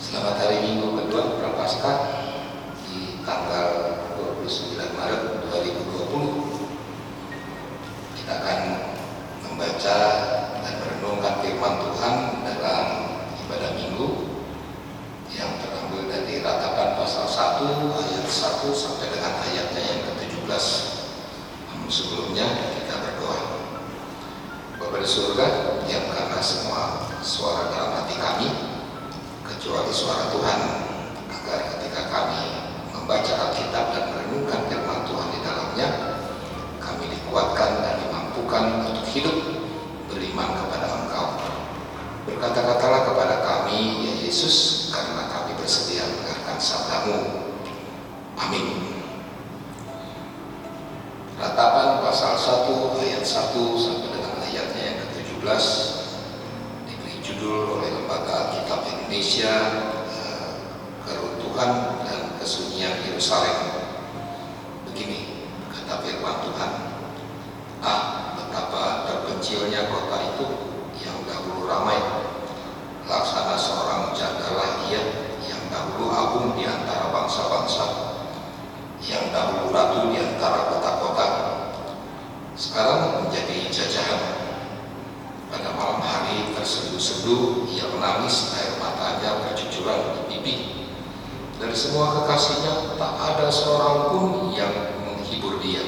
Selamat hari Minggu kedua Prapaskah di tanggal 29 Maret 2020. Kita akan membaca dan merenungkan firman Tuhan dalam ibadah Minggu yang terambil dari Ratapan pasal 1 ayat 1 sampai dengan ayatnya yang ke-17. Namun sebelumnya kita berdoa. Bapa di surga, diamkanlah semua suara dalam hati kami kecuali suara Tuhan, agar ketika kami membaca Alkitab dan merenungkan firman Tuhan di dalamnya, kami dikuatkan dan dimampukan untuk hidup beriman kepada Engkau. Berkata-katalah kepada kami, ya Yesus, karena kami bersedia mendengarkan sabda-Mu. Amin. Ratapan pasal 1 ayat 1 sampai dengan ayatnya yang ke-17 diberi judul oleh Lembaga Alkitab Indonesia, Keruntuhan dan Kesunyian Yerusalem. Begini kata firman Tuhan, betapa terpencilnya kota itu yang dahulu ramai, laksana seorang jagalah ia yang dahulu agung di antara bangsa-bangsa, yang dahulu ratu di antara kota-kota, sekarang menjadi jajahan. Pada malam hari terseduh-seduh ia menangis, air matanya bercucuran di pipi. Dari semua kekasihnya tak ada seorang pun yang menghibur dia.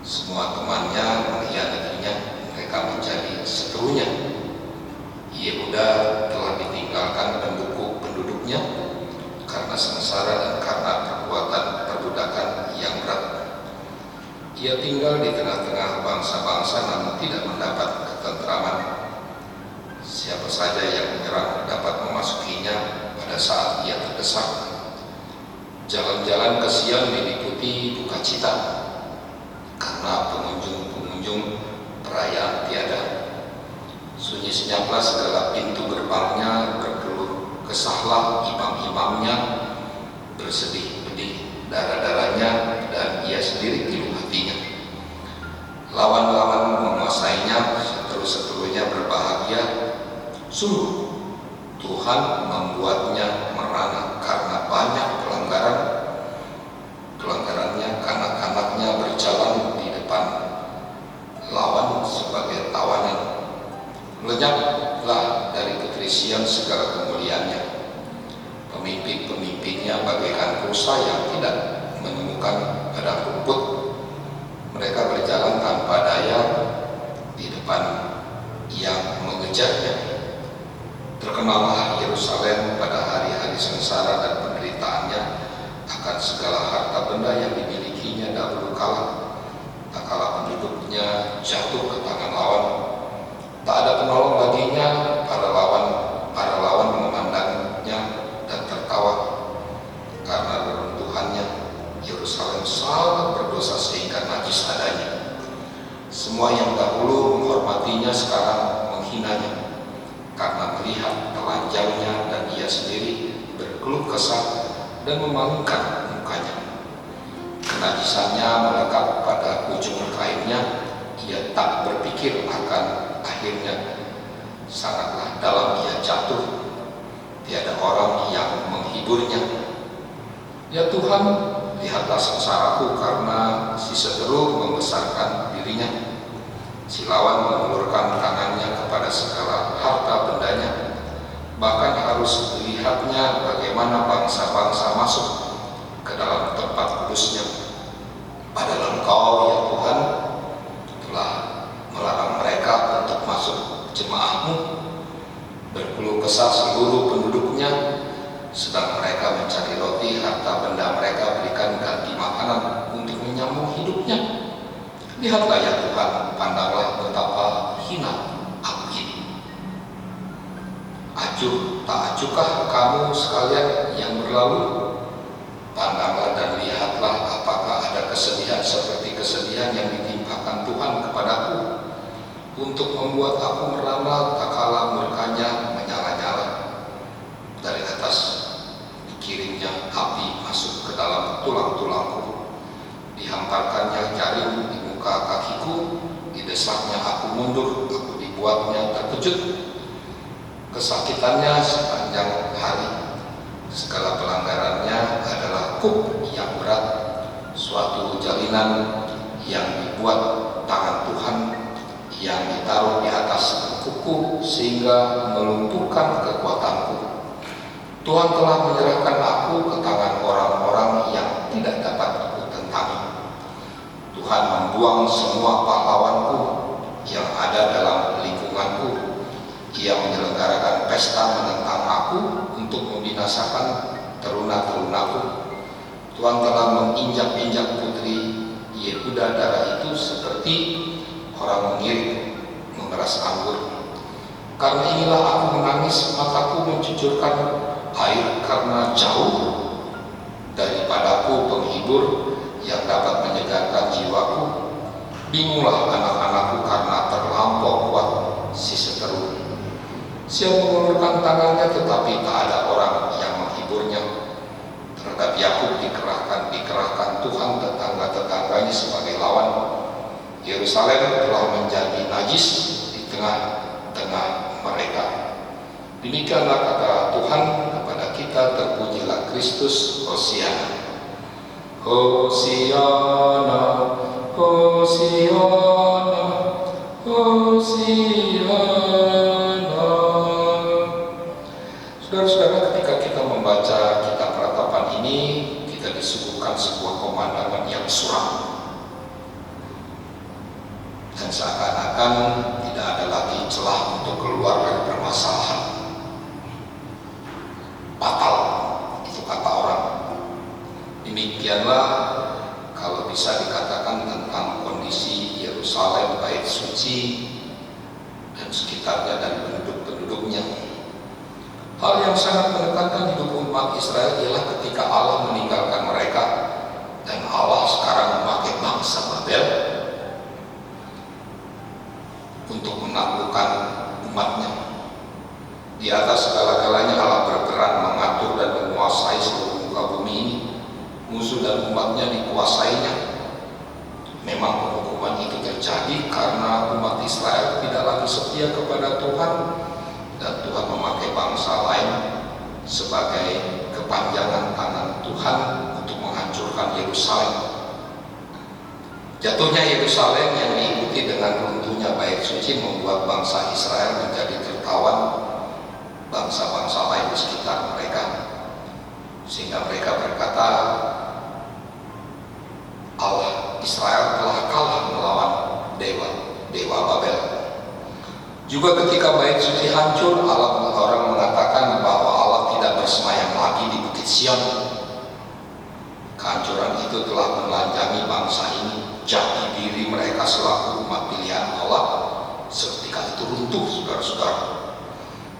Semua temannya mengkhianatinya, mereka menjadi seterunya. Yehuda telah ditinggalkan penduduknya karena sengsara dan karena perbuatan perbudakan yang berat. Ia tinggal di tengah-tengah bangsa-bangsa namun tidak mendapat ketentraman. Siapa saja yang menyerang dapat memasukinya pada saat ia terdesak. Jalan-jalan ke Sion diliputi dukacita karena pengunjung-pengunjung perayaan tiada. Sunyi senyaplah segala pintu gerbangnya, berkeluh kesahlah imam-imamnya, bersedih pedih darah-darahnya, dan ia sendiri pilu hatinya. Lawan-lawan menguasainya, seteru-seterunya berbahagia. Sungguh Tuhan membuatnya merana karena banyak pelanggarannya. Kanak-kanaknya berjalan di depan lawan sebagai tawanan. Lenyaplah dari putri Sion segala kemuliaannya. Pemimpin-pemimpinnya bagaikan rusa yang tidak menemukan padang rumput. Mereka berjalan tanpa daya di depan yang mengejarnya. Terkenallah Yerusalem pada hari-hari sengsara dan penderitaannya akan segala harta benda yang dimilikinya dahulu kala. Tak kala penduduknya jatuh ke tangan lawan, tak ada penolong baginya. Para lawan memandangnya dan tertawa. Karena reruntuhannya, Yerusalem sangat berdosa sehingga najis adanya. Semua yang dahulu menghormatinya sekarang menghinanya, karena melihat telanjangnya, dan ia sendiri berkeluh kesah dan memalingkan mukanya. Kenajisannya melekat pada ujung kainnya, ia tak berpikir akan akhirnya. Sangatlah dalam ia jatuh, tiada orang yang menghiburnya. Ya Tuhan, lihatlah sengsaraku karena si seteru membesarkan dirinya. Si lawan mengulurkan tangannya kepada segala harta bendanya. Bahkan harus dilihatnya bagaimana bangsa-bangsa masuk ke dalam tempat kudusnya. Padahal Engkau, ya Tuhan, telah melarang mereka untuk masuk jemaah-Mu. Berkeluh kesah seluruh penduduknya, sedang mereka mencari roti, harta benda mereka berikan ganti makanan untuk menyambung hidupnya. Lihatlah ya Tuhan, pandanglah betapa hina aku ini. Acuh tak acuhkah kamu sekalian yang berlalu? Pandanglah dan lihatlah apakah ada kesedihan seperti kesedihan yang ditimpakan Tuhan kepadaku, untuk membuat aku merana tak kala murkanya menyala-nyala. Dari atas dikirimnya api masuk ke dalam tulang-tulangku, dihamparkannya jaring di muka kakiku, didesaknya aku mundur, aku dibuatnya terkejut. kesakitannya sepanjang hari. Segala pelanggarannya adalah kuk yang berat, suatu jalinan yang dibuat tangan Tuhan yang ditaruh di atas kuku sehingga melumpuhkan kekuatanku. Tuhan telah menyerahkan aku ke tangan orang-orang yang tidak dapat kutentangi. Tuhan membuang semua pahlawanku yang ada dalam lingkunganku. Ia menyelenggarakan pesta menentang aku untuk membinasakan teruna-terunaku. Tuhan telah menginjak-injak putri Yehuda darah itu seperti orang mengirit memeras anggur. Karena inilah aku menangis, mataku mencucurkan air karena jauh daripadaku penghibur yang dapat menyegarkan jiwaku. Bingunglah anak-anakku karena terlampau kuat si seteru. Siap mengulurkan tangannya tetapi tak ada orang yang menghiburnya. Terhadap Yakub dikerahkan Tuhan tetangga-tetangganya sebagai lawan. Yerusalem telah menjadi najis di tengah-tengah mereka. Demikianlah kata Tuhan kepada kita, terpujilah Kristus. Hosiana, Hosiana, Hosiana, Hosiana. Saudara-saudara, ketika kita membaca kitab Ratapan ini, kita disuguhkan sebuah pemandangan yang suram. Dan seakan-akan tidak ada lagi celah untuk keluar dari permasalahan. Batal, itu kata orang. Demikianlah kalau bisa dikatakan tentang kondisi Yerusalem, bait suci, dan sekitarnya dan penduduk-penduduknya. Hal yang sangat menekankan hidup umat Israel ialah ketika Allah meninggalkan mereka dan Allah sekarang memakai bangsa Babel untuk menaklukkan umatnya. Di atas segala-galanya Allah berperan mengatur dan menguasai seluruh muka bumi ini. Musuh dan umatnya dikuasainya. Memang penghukuman itu terjadi karena umat Israel tidak lagi setia kepada Tuhan, dan Tuhan memakai bangsa lain sebagai kepanjangan tangan Tuhan untuk menghancurkan Yerusalem. Jatuhnya Yerusalem yang diikuti dengan runtuhnya bait suci membuat bangsa Israel menjadi tertawan bangsa-bangsa lain di sekitar mereka, sehingga mereka berkata, Allah Israel telah kalah melawan dewa Babel. Juga ketika bait suci hancur, orang mengatakan bahwa Allah tidak bersemayam lagi di Bukit Sion. Kehancuran itu telah menelanjangi bangsa ini. Jati diri mereka selaku umat pilihan Allah seketika itu runtuh, saudara-saudara.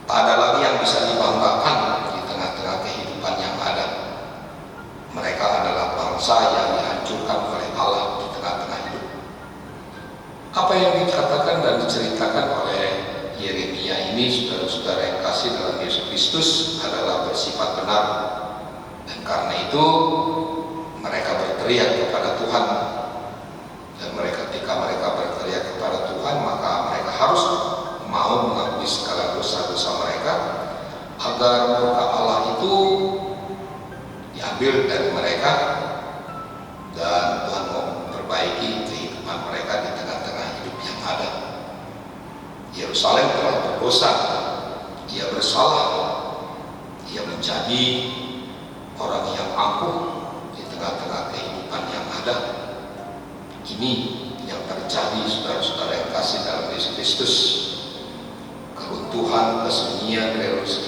Tak ada lagi yang bisa dibanggakan di tengah-tengah kehidupan yang ada. Mereka adalah bangsa yang dihancurkan oleh Allah di tengah-tengah hidup. Apa yang dikatakan dan diceritakan oleh Yeremia ini, saudara-saudara yang kasih dalam Yesus Kristus, adalah bersifat benar. Dan karena itu mereka berteriak kepada Tuhan. Dan ketika mereka berteriak kepada Tuhan, maka mereka harus mau mengakui segala dosa-dosa mereka, agar murka Allah itu diambil dari mereka, dan Tuhan mau memperbaiki kehidupan mereka di tengah-tengah hidup yang ada. Yerusalem telah berdosa, ia bersalah, ia menjadi orang yang angkuh di tengah-tengah kehidupan yang ada. Ini yang terjadi, saudara-saudara yang kasih dalam Yesus Kristus. Keruntuhan, kesunyian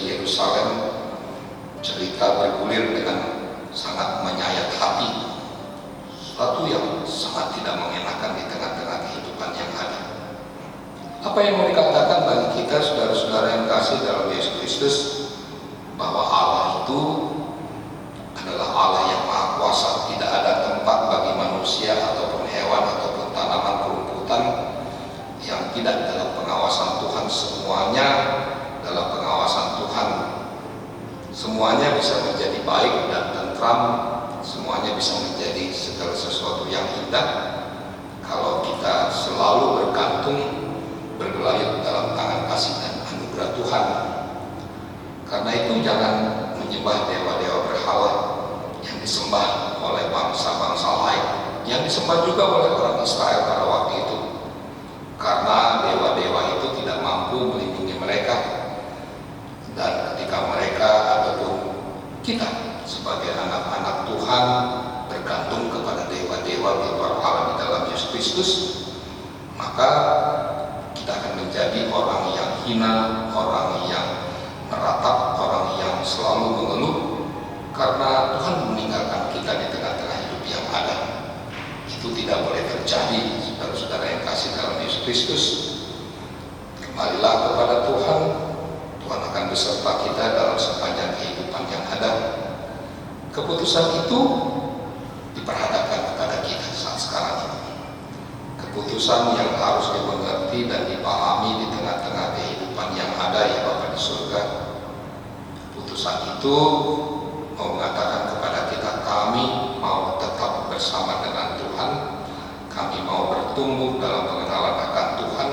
Yerusalem, cerita bergulir dengan sangat menyayat hati, sesuatu yang sangat tidak mengenakan di tengah-tengah kehidupan yang ada. Apa yang mau dikatakan bagi kita, saudara-saudara yang kasih dalam Yesus Kristus, bahwa Allah itu adalah Allah yang Maha Kuasa. Tidak ada tempat bagi manusia ataupun hewan ataupun tanaman kerumputan yang tidak dalam pengawasan Tuhan. Semuanya dalam pengawasan Tuhan. Semuanya bisa menjadi baik dan tentram, semuanya bisa menjadi segala sesuatu yang indah kalau kita selalu bergantung, bergelayut dalam tangan kasih dan anugerah Tuhan. Karena itu jangan menyembah dewa-dewa berhala yang disembah oleh bangsa-bangsa lain, yang disembah juga oleh orang Israel pada waktu itu. Karena dewa-dewa itu tidak mampu melindungi mereka. Dan ketika mereka ataupun kita sebagai anak-anak Tuhan bergantung kepada dewa-dewa di luar Allah di dalam Yesus Kristus, maka kita akan menjadi orang yang hina, orang yang meratap, orang yang selalu mengeluh karena Tuhan meninggalkan kita di tengah-tengah hidup yang ada. Itu tidak boleh terjadi, saudara-saudara yang kasih dalam Yesus Kristus. Kembalilah kepada Tuhan. Tuhan akan beserta kita dalam sepanjang kehidupan yang ada. Keputusan itu diperhadapkan kepada kita saat sekarang ini. Keputusan yang harus dimengerti dan dipahami di tengah-tengah kehidupan yang ada, ya Bapa di surga. Keputusan itu mau mengatakan kepada kita, kami mau tetap bersama dengan Tuhan, kami mau bertumbuh dalam pengenalan akan Tuhan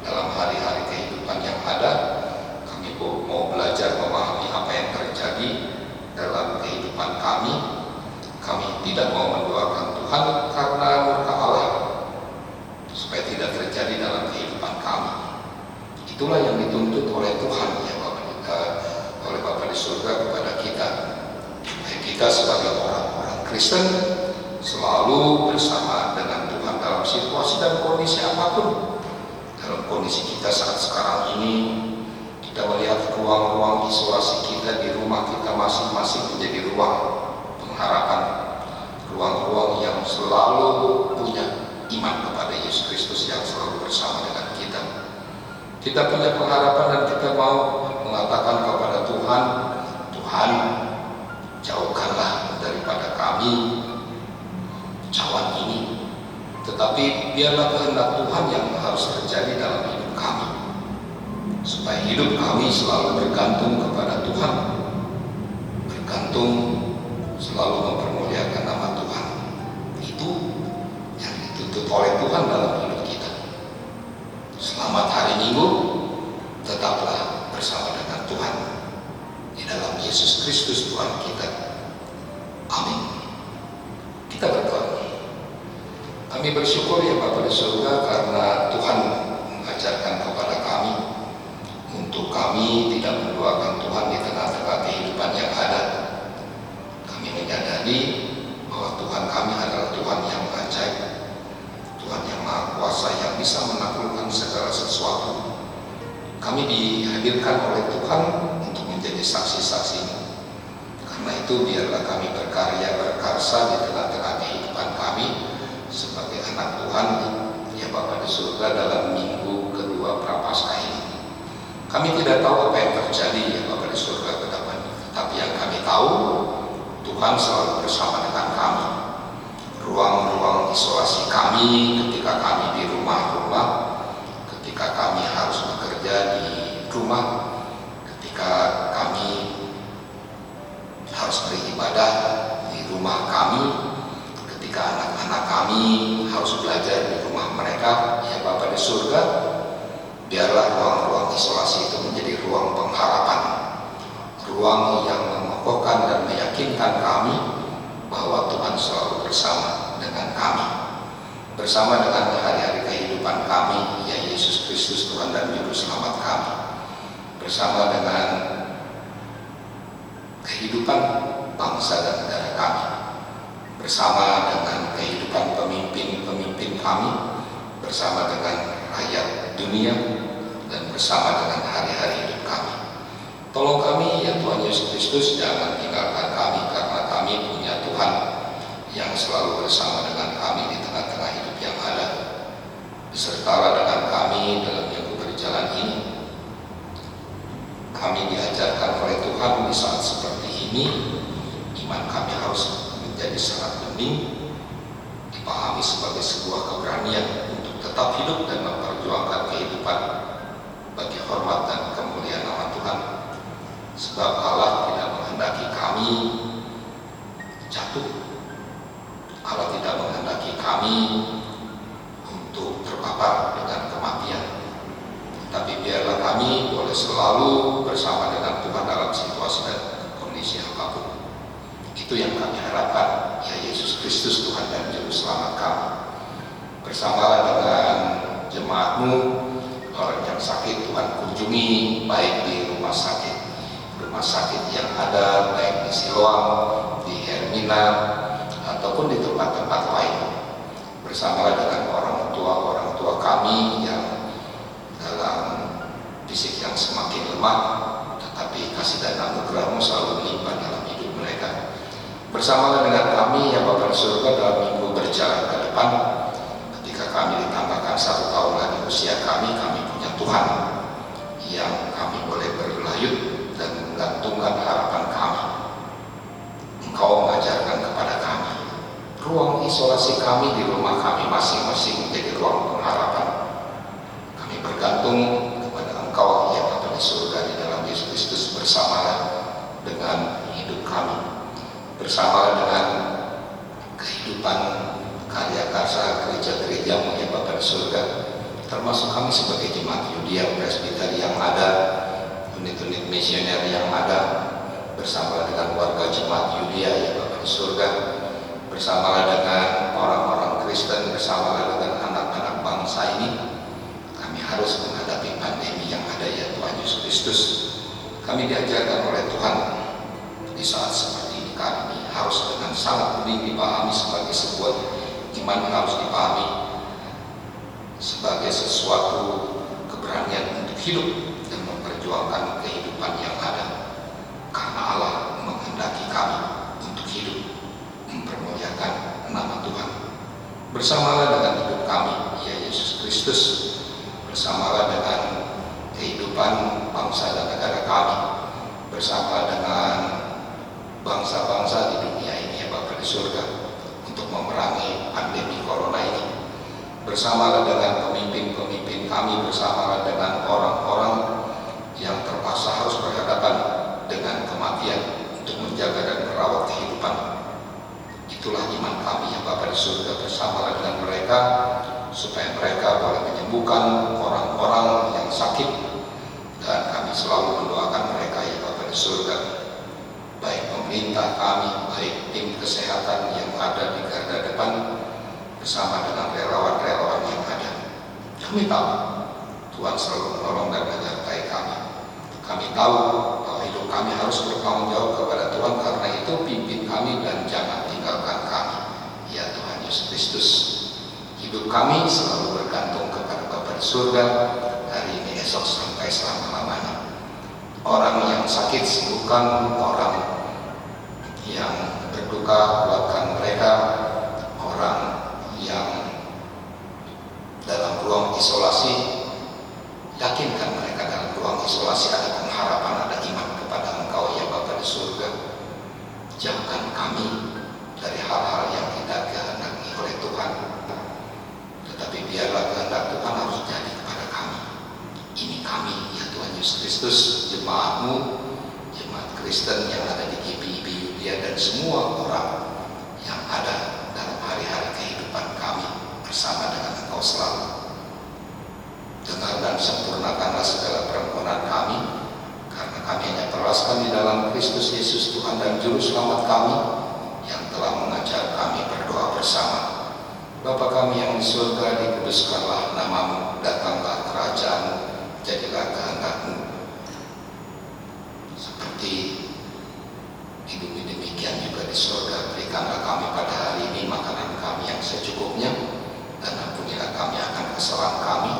dalam hari-hari kehidupan yang ada. Kami mau belajar memahami apa yang terjadi dalam kehidupan kami. Kami tidak mau menduakan Tuhan karena murka Allah, supaya tidak terjadi dalam kehidupan kami. Itulah yang dituntut oleh Tuhan, ya oleh Bapa di surga kepada kita. Kita sebagai orang-orang Kristen selalu bersama dengan Tuhan dalam situasi dan kondisi apapun. Dalam kondisi kita saat sekarang ini, kita melihat ruang-ruang isolasi kita di rumah kita masing-masing menjadi ruang pengharapan, ruang-ruang yang selalu punya iman kepada Yesus Kristus yang selalu bersama dengan kita. Kita punya pengharapan dan kita mau mengatakan kepada Tuhan, Tuhan, jauhkanlah daripada kami cawan ini, tetapi biarlah kehendak Tuhan yang harus terjadi dalam hidup kami, supaya hidup kami selalu bergantung kepada Tuhan, bergantung selalu mempermuliakan nama Tuhan. Itu yang dituntut oleh Tuhan dalam hidup kita. Selamat hari Minggu, tetaplah bersama dengan Tuhan di dalam Yesus Kristus Tuhan kita. Amin. Kita berdoa. Kami bersyukur, ya Bapa di surga, karena Tuhan mengajarkan kepada kami untuk kami tidak menduakan Tuhan di tengah-tengah kehidupan yang ada. Kami menyadari bahwa Tuhan kami adalah Tuhan yang ajaib, Tuhan yang Maha Kuasa, yang bisa menaklukkan segala sesuatu. Kami dihadirkan oleh Tuhan untuk menjadi saksi-saksi. Karena itu biarlah kami berkarya berkarsa di tengah-tengah kehidupan kami sebagai anak Tuhan, ya Bapa di surga, dalam minggu kedua Prapaskah ini. Kami tidak tahu apa yang terjadi, ya Bapa di surga, ke depan, tapi yang kami tahu, Tuhan selalu bersama dengan kami. Ruang-ruang isolasi kami ketika kami di rumah-rumah, ketika kami harus bekerja di rumah, ketika kami harus beribadah di rumah kami, ketika anak-anak kami harus belajar di rumah mereka, ya Bapa di surga, biarlah ruang-ruang isolasi itu menjadi ruang pengharapan, ruang yang mengokohkan dan meyakinkan kami bahwa Tuhan selalu bersama dengan kami, bersama dengan hari-hari kehidupan kami, ya Yesus Kristus Tuhan dan Juru Selamat kami, bersama dengan kehidupan bangsa dan negara kami, bersama dengan kehidupan pemimpin-pemimpin kami, bersama dengan rakyat dunia, dan bersama dengan hari-hari hidup kami. Tolong kami, ya Tuhan Yesus Kristus, jangan tinggalkan kami, karena kami punya Tuhan yang selalu bersama dengan kami di tengah-tengah hidup yang ada. Besertalah dengan kami dalam minggu berjalan ini. Kami diajarkan oleh Tuhan di saat seperti ini, iman kami harus menjadi sangat bening, dipahami sebagai sebuah keberanian untuk tetap hidup dan memperjuangkan kehidupan bagi hormat dan kemuliaan nama Tuhan. Sebab Allah tidak menghendaki kami jatuh, Allah tidak menghendaki kami untuk terpapar dengan kematian, tapi Tetapi biarlah kami boleh selalu bersama dengan Tuhan dalam situasi dan kondisi apapun. Itu yang kami harapkan, ya Yesus Kristus Tuhan dan Juru Selamat kami. Bersamalah dengan jemaat-Mu, orang yang sakit Tuhan kunjungi, baik di rumah sakit yang ada, baik di Siloam, di Hermina, ataupun di tempat-tempat lain. Bersamalah dengan orang tua kami yang dalam fisik yang semakin lemah, tetapi kasih dan anugerah-Mu selalu melimpah dalam hidup mereka. Bersamalah dengan kami ya Bapa di surga dalam minggu berjalan ke depan. Ketika kami ditambahkan 1 tahun lagi usia kami punya Tuhan yang kami boleh berlayut dan menggantungkan harapan kami. Engkau mengajarkan kepada kami, ruang isolasi kami di rumah kami masing-masing menjadi ruang pengharapan. Kami bergantung kepada Engkau ya Bapa di surga di dalam Yesus Kristus. Bersamalah dengan hidup kami, bersamalah dengan kehidupan karya karsa gereja-gereja-Mu ya Bapa di surga, termasuk kami sebagai jemaat Yudea Presbiteri yang ada, unit-unit misioner yang ada. Bersamalah dengan warga jemaat Yudea ya Bapa di surga, bersamalah dengan orang-orang Kristen, bersamalah dengan anak-anak bangsa ini. Kami harus menghadapi pandemi yang ada ya Tuhan Yesus Kristus. Kami diajarkan oleh Tuhan di saat seperti ini, kami harus dengan sangat benih dipahami sebagai sebuah iman yang harus dipahami sebagai sesuatu keberanian untuk hidup dan memperjuangkan kehidupan yang ada, karena Allah menghendaki kami untuk hidup mempermuliakan nama Tuhan. Bersamalah dengan hidup kami ya Yesus Kristus, bersamalah dengan kehidupan bangsa dan negara kami, bersama dengan bangsa-bangsa di dunia ini ya Bapa di surga, untuk memerangi pandemi corona ini. Bersamalah dengan pemimpin-pemimpin kami, bersamalah dengan orang-orang yang terpaksa harus berhadapan dengan kematian untuk menjaga dan merawat kehidupan. Itulah iman kami ya Bapa di surga. Bersamalah dengan mereka supaya mereka boleh menyembuhkan orang-orang yang sakit, dan kami selalu mendoakan mereka ya Bapa di surga, baik pemerintah kami, baik tim kesehatan yang ada di garda depan, bersama dengan relawan-relawan yang ada. Kami tahu Tuhan selalu menolong dan menyertai kami. Kami tahu bahwa hidup kami harus bertanggung jawab kepada Tuhan, karena itu pimpin kami dan jangan tinggalkan kami ya Tuhan Yesus Kristus. Hidup kami selalu bergantung kepada Bapa di surga, hari ini, esok, sampai selama-lamanya. Orang yang sakit sembuhkan, orang yang berduka kuatkan mereka, orang yang dalam ruang isolasi yakinkan mereka dalam ruang isolasi ada pengharapan, ada iman kepada Engkau ya Bapa di surga. Jauhkan kami dari hal-hal yang tidak kehendaki oleh Tuhan, tetapi biarlah kehendak Tuhan harus jadi kepada kami. Ini kami ya Tuhan Yesus Kristus, jemaat-Mu, jemaat Kristen yang ada di GPIB Yudea, dan semua orang yang ada dalam hari-hari kehidupan kami bersama dengan Engkau selalu. Dengar dan sempurnakanlah segala permohonan kami, karena kami hanya teraskan di dalam Kristus Yesus Tuhan dan Juru Selamat kami, yang telah mengajar kami berdoa bersama. Bapa kami yang di surga, dikuduskanlah nama-Mu, datanglah kerajaan-Mu, jadilah kehendak-Mu seperti di bumi demikian juga di surga. Berikanlah kami pada hari ini makanan kami yang secukupnya, dan ampunilah kami akan kesalahan kami,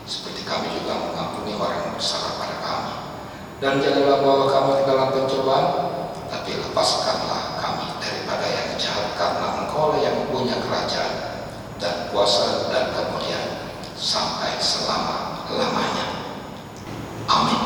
seperti kami juga mengampuni orang yang bersalah pada kami. Dan janganlah bawa kami ke dalam pencobaan, tapi lepaskanlah kami daripada yang jahat, karena Engkau yang punya kerajaan dan kuasa dan kemuliaan sampai selama-lamanya. Amin.